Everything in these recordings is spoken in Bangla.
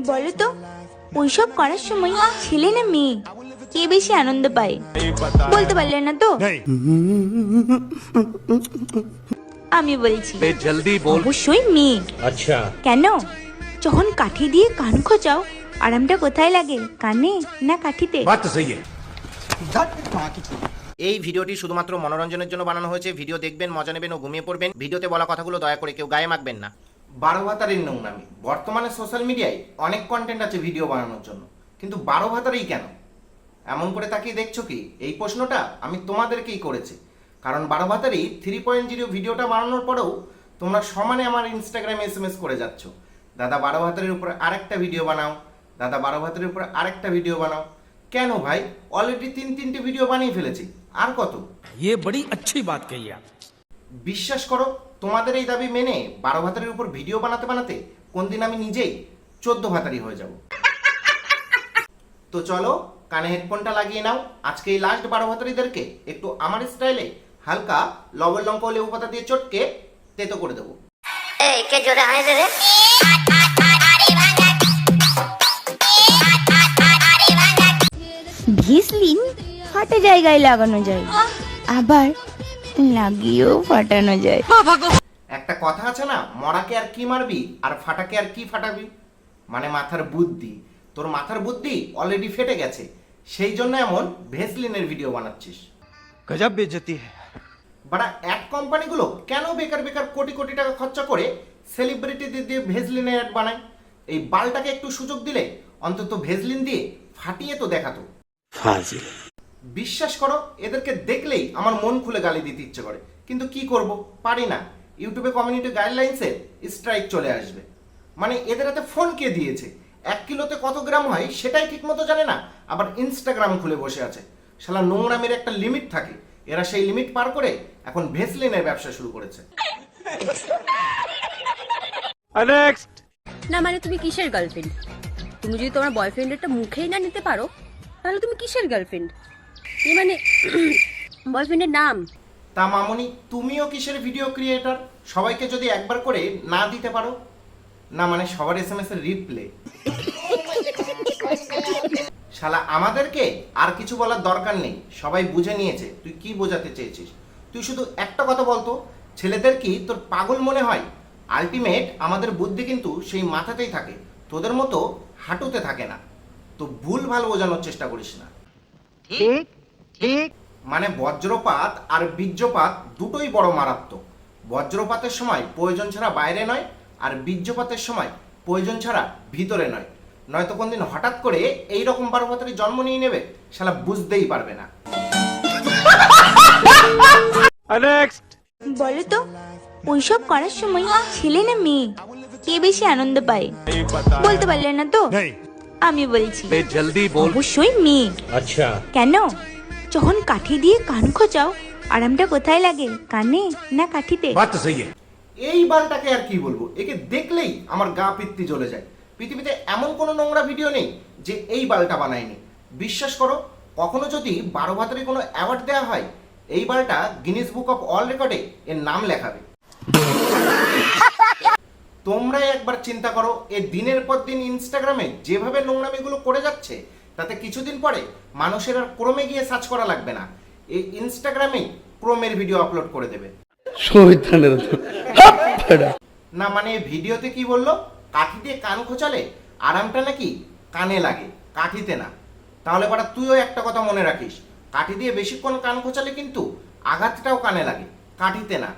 বলো তো ওইসব করার সময় ছেলে না মেয়ে কে বেশি আনন্দ পায়? বলতে পারলে না তো? আমি বলছি জলদি বল। অবশ্যই মেয়ে। আচ্ছা কেন? যখন কাঠি দিয়ে কান খোঁচাও আরামটা কোথায় লাগে, কানে না কাঠিতে? বাত তো সহি এই ভিডিওটি শুধুমাত্র মনোরঞ্জনের জন্য বানানো হয়েছে। ভিডিও দেখবেন, মজা নেবেন ও ঘুমিয়ে পড়বেন। ভিডিওতে বলা কথাগুলো দয়া করে কেউ গায়ে মাখবেন না। 12 ভাতারের নোংরামি। বর্তমানে সোশ্যাল মিডিয়ায় অনেক কন্টেন্ট আছে ভিডিও বানানোর জন্য, কিন্তু 12 ভাতারেই কেন? এমন করে তাকিয়ে দেখছো কি? এই প্রশ্নটা আমি তোমাদেরকেই করেছি। কারণ 12 ভাতারই 3.0 ভিডিওটা বানানোর পরেও তোমরা সমানে আমার ইনস্টাগ্রামে SMS করে যাচ্ছ, দাদা 12 ভাতারের উপরে আরেকটা ভিডিও বানাও, দাদা 12 ভাতারের উপরে আরেকটা ভিডিও বানাও। কেন ভাই? অলরেডি 3-3টে ভিডিও বানিয়ে ফেলেছি, আর কত? ये बड़ी अच्छी बात कही आप। বিশ্বাস করো, তোমাদের এই দাবি মেনে 12 ভাতারের উপর ভিডিও বানাতে বানাতে কোনদিন আমি নিজেই 14 ভাতারি হয়ে যাব। তো চলো কানে হেডফোনটা লাগিয়ে নাও। আজকে এই লাস্ট 12 ভাতারিদেরকে একটু আমার স্টাইলে হালকা লবণ লঙ্কা ও লেবু পাতা দিয়ে চটকে তেতো করে দেবো। এই কে জোরে হাসে রে? ভেসলিন ফাটা জায়গায় লাগানো যায়, আবার লাগিয়েও ফাটানো যায়। একটা কথা আছে না, মরাকে আর কি মারবি আর ফাটাকে আর কি ফাটাবি? মানে মাথার বুদ্ধি। তোর মাথার বুদ্ধি অলরেডি ফেটে গেছে, সেই জন্য এমন ভেসলিনের ভিডিও বানাচ্ছিস। गजब बेइज्जती है। বাড়া অ্যাড কোম্পানিগুলো কেন বেকার বেকার কোটি কোটি টাকা খরচা করে সেলিব্রিটিদের দিয়ে ভেসলিনের অ্যাড বানায়? এই বালটাকে একটু সুযোগ দিলে অন্তত ভেসলিন দিয়ে ফাটিয়ে তো দেখাতো। फाजिल। বিশ্বাস করো, এদেরকে দেখলেই আমার মন খুলে গালি দিতে ইচ্ছে করে, কিন্তু কি করব, পারি না। ইউটিউবে কমিউনিটি গাইডলাইন্সে স্ট্রাইক চলে আসবে। মানে এদের হাতে ফোন কে দিয়েছে? 1 কিলোতে কত গ্রাম হয় সেটাই ঠিক মতো জানে না, আবার ইনস্টাগ্রাম খুলে বসে আছে। শালা নোংরামের একটা লিমিট থাকে, এরা সেই লিমিট পার করে এখন ভেসলিনের ব্যবসা শুরু করেছে। नेक्स्ट। না মানে তুমি কিসের গার্লফ্রেন্ড? তুমি যদি তোমার বয়ফ্রেন্ডেরটা মুখেই না নিতে পারো তাহলে তুমি কিসের গার্লফ্রেন্ড? এ মানে বয়ফ্রেন্ডের নাম। তা মামনি, তুমিও কিসের ভিডিও ক্রিয়েটর? সবাইকে যদি একবার করে না দিতে পারো না, মানে সবার SMS এর রিপ্লে। শালা আমাদেরকে আর কিছু বলার দরকার নেই, সবাই বুঝে নিয়েছে তুই কি বোঝাতে চেয়েছিস। তুই শুধু একটা কথা বলতো, ছেলেদের কি তোর পাগল মনে হয়? আলটিমেট আমাদের বুদ্ধি কিন্তু সেই মাথাতেই থাকে, তোদের মতো হাঁটুতে থাকে না। তো ভুল ভাল বোঝানোর চেষ্টা করিস না। ঠিক ঠিক মানে বজ্রপাত আর বীর্যপাত দুটোই বড় মারাত্মক। বজ্রপাতের সময় প্রয়োজন ছাড়া বাইরে নয়, আর বীর্যপাতের সময় প্রয়োজন ছাড়া ভিতরে নয়। নয়তো কোনদিন হঠাৎ করে এইরকম 12 ভাতারি জন্ম নিয়ে নেবে, শালা বুঝতেই পারবে না। नेक्स्ट। বলো তো ওইসব করার সময় ছেলে না মেয়ে কে বেশি আনন্দ পায়? বলতে পারলে না তো? আমি বলছি जल्दी बोल। অবশ্যই মেয়ে। अच्छा কেন? যখন কাঠি দিয়ে কান খোঁচাও আরামটা কোথায় লাগে, কানে না কাঠিতে? बात तो सही है। এই বালটাকে আর কি বলবো, একে দেখলেই আমার গা পিত্তি জ্বলে যায়। পৃথিবীতে এমন কোনো নোংরা ভিডিও নেই যে এই বালটা বানায়নি। বিশ্বাস করো, কখনো যদি 12 ভাতারে কোনো অ্যাওয়ার্ড দেওয়া হয়, এই বালটা গিনেস বুক অফ ওয়ার্ল্ড রেকর্ডে এর নাম লেখাবে। তোমরাই একবার চিন্তা করো, এ দিনের পর দিন ইনস্টাগ্রামে যেভাবে নোংরামিগুলো করে যাচ্ছে, তাতে কিছুদিন পরে মানুষের আর ক্রোমে গিয়ে সার্চ করা লাগবে না, এই ইনস্টাগ্রামেই ক্রোমের ভিডিও আপলোড করে দেবে। না মানে ভিডিওতে কি বললো, কাঠি দিয়ে কান খোঁচালে আরামটা নাকি কানে লাগে, কাঠিতে না। তাহলে বাড়া তুইও একটা কথা মনে রাখিস, কাঠি দিয়ে বেশিক্ষণ কান খোঁচালে কিন্তু আঘাতটাও কানে লাগে, কাঠিতে না।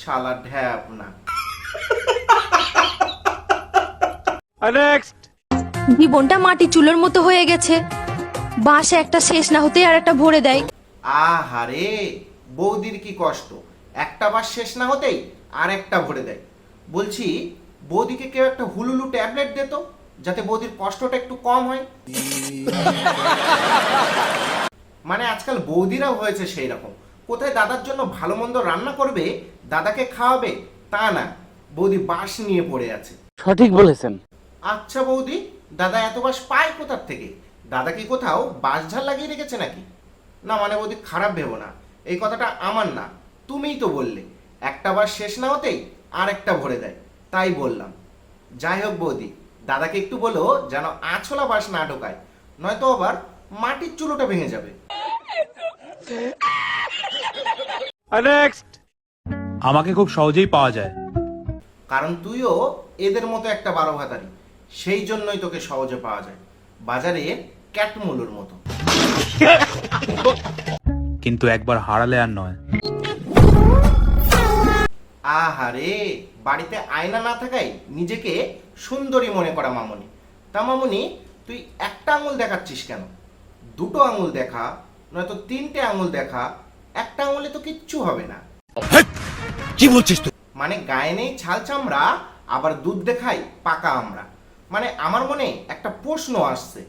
শালা ঢ্যাপ না। नेक्स्ट। জীবনটা মাটি চুলোর মতো হয়ে গেছে, বাঁশে একটা শেষ না হতে আর একটা ভরে দেয়। আহারে, বৌদির কি কষ্ট, একটা বার শেষ না হতেই আর একটা ভরে দেয়। বলছি বৌদিকে কেউ একটা হুলুলু ট্যাবলেট দিত, যাতে বৌদির কষ্টটা একটু কম হয়। মানে আজকাল বৌদিরাও হয়েছে সেই রকম, কোথায় দাদার জন্য ভালো মন্দ রান্না করবে, দাদাকে খাওয়াবে, তা না, বৌদি বাঁশ নিয়ে পড়ে আছে। সঠিক বলেছেন। আচ্ছা বৌদি, দাদা এত বাঁশ পায় কোথার থেকে? দাদা কি কোথাও বাঁশ ঝাল লাগিয়ে রেখেছে নাকি? না মানে বৌদি খারাপ ভেবো না, এই কথাটা আমার না, তুমিই তো বললে একটা বার শেষ না হতেই আর একটা ভরে দেয়, তাই বললাম। যাই হোক বৌদি, দাদাকে একটু বলো যেন আছলা বাস না ঢোকায়, নয়তো আবার মাটির চুলোটা ভেঙে যাবে। नेक्स्ट। আমাকে খুব সহজেই পাওয়া যায়। কারণ তুইও এদের মতো একটা 12 ভাতারি, সেই জন্যই তোকে সহজে পাওয়া যায়, বাজারে ক্যাটমুলুর মতো। কিন্তু একবার হারালে আর নয়। আহারে, বাড়িতে আয়না না থাকায় নিজেকে সুন্দরী মনে করা মামুনি। তা মামুনি, তুই একটা আঙুল দেখাচ্ছিস কেন? দুটো আঙুল দেখা, নয়তো 3টে আঙুল দেখা, একটা আঙুলে তো কিচ্ছু হবে না। কি বলছিস তুই? মানে গায়ে নেই ছাল চামড়া, আবার দুধ দেখাই পাকা আমরা। মানে আমার মনে একটা প্রশ্ন আসছে,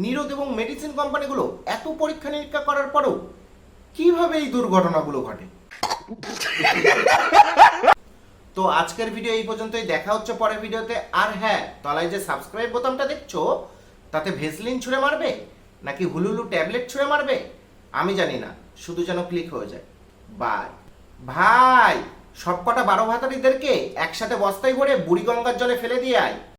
নিরোধ এবং মেডিসিন কোম্পানিগুলো এত পরীক্ষা নিরীক্ষা করার পরেও কিভাবে এই দুর্ঘটনাগুলো ঘটে? তো আজকের ভিডিও এই পর্যন্তই, দেখা হচ্ছে পরের ভিডিওতে। আর হ্যাঁ, তলায় যে সাবস্ক্রাইব বোতামটা দেখছো, তাতে ভেসলিন ছুঁড়ে মারবে নাকি হুলুলু ট্যাবলেট ছুঁড়ে মারবে আমি জানি না, শুধু যেন ক্লিক হয়ে যায়। বাই ভাই, সবকটা 12 ভাতারিদেরকে একসাথে বস্তায় ভরে বুড়িগঙ্গার জলে ফেলে দিয়ে আয়।